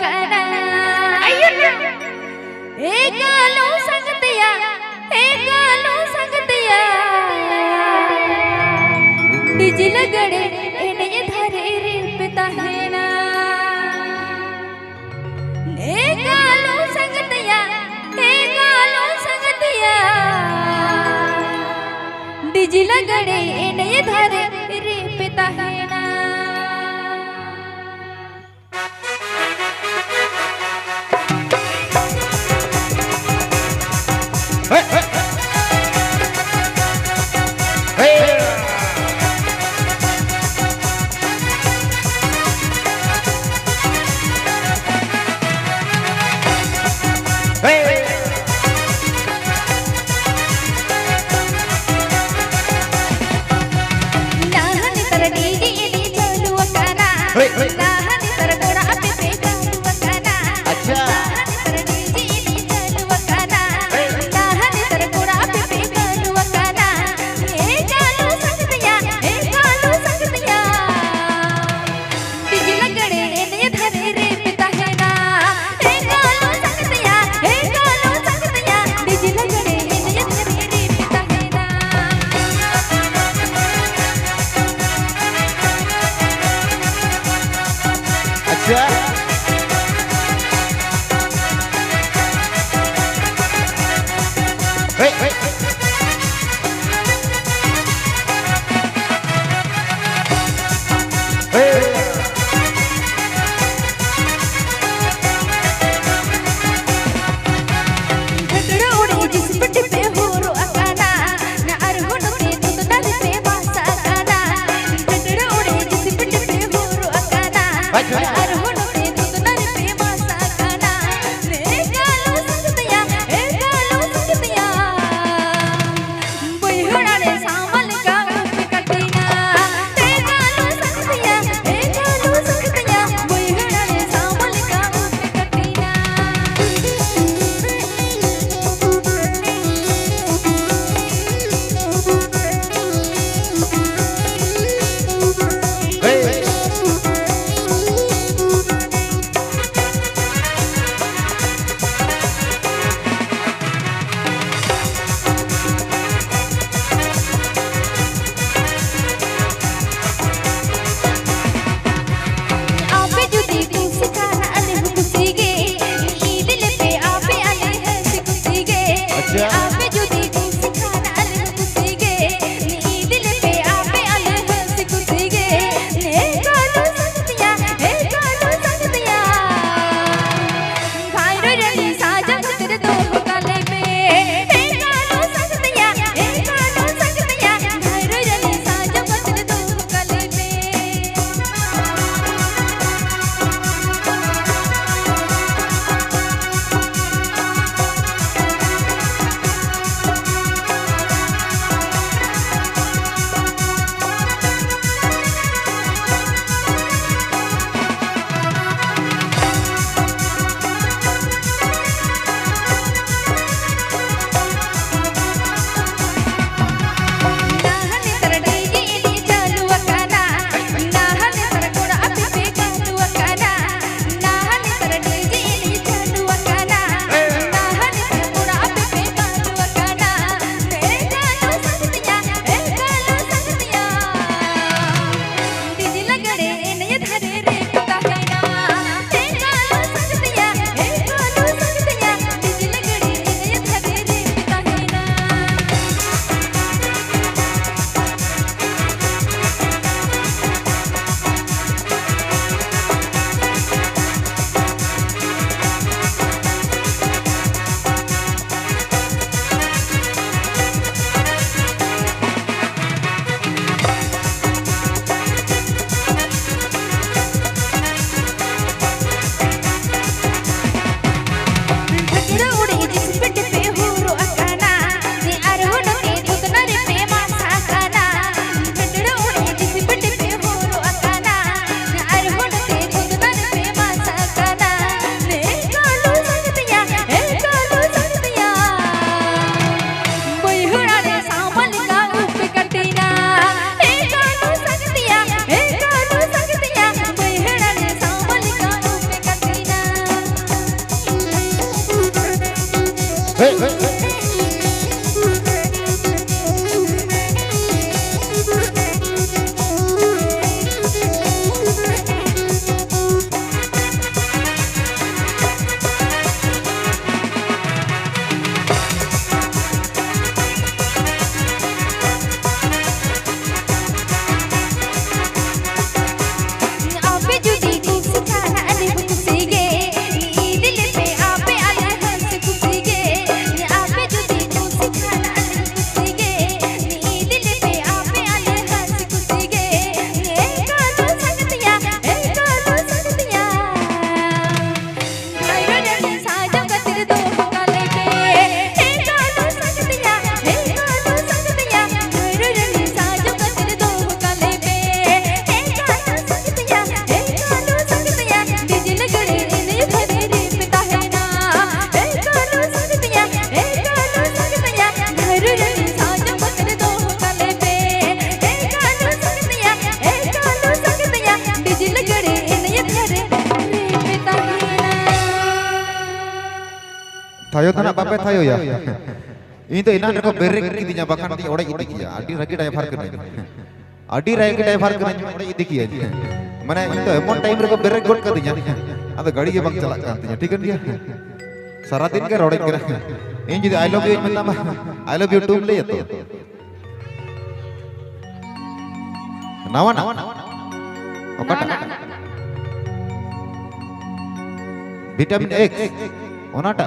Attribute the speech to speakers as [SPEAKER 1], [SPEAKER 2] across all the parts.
[SPEAKER 1] वकना एक लो संगतिया डिजिल गड़े इन्हें धरे रे पिता है ना एक लो संगतिया डिजिल गड़े इन्हें धरे रे पिता है ना
[SPEAKER 2] Tayo tanah bapak tayo ya. Ini tuh enak kok berek kidinya bahkan di orang ini ya. Adi lagi driver kena. Adi lagi driver kena orang ini kian. Mana itu emang time mereka berek got katanya. Ada गाड़ी के बंग चला katanya. ठीक है dia. सारा दिन के road करा. ini jadi I love you मतलब I love you too ले itu. Nawa na. Oke tak. Vitamin X. Onata.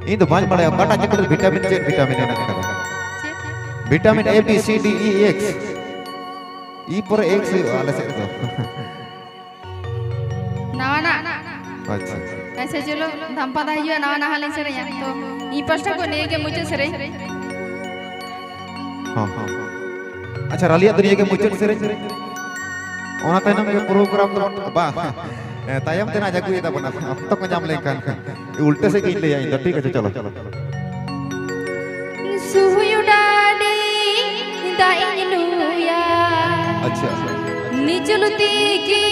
[SPEAKER 2] Ini tuh banyak malah kata cekal vitamin C, vitamin E nak kata. Vitamin A, B, C, D, E, X. E पर X वाले से तो.
[SPEAKER 3] नावाना.
[SPEAKER 2] अच्छा.
[SPEAKER 3] ऐसे चलो धम्पा दा हियो नावाना हालें सरे या तो ई पस्टा को नहीं के मुझे सरे.
[SPEAKER 2] हाँ. अच्छा रालिया दुनिया के मुझे सरे. ओना ताइनम के प्रोग्राम तो बा. Tayam tenar jago itu benar. Aku tak ngejam lengkan. Ulte se kini ya ini. ठीक है चलो.
[SPEAKER 1] सुहुयुडाडी दाइनुया
[SPEAKER 2] अच्छा.
[SPEAKER 1] निचलती की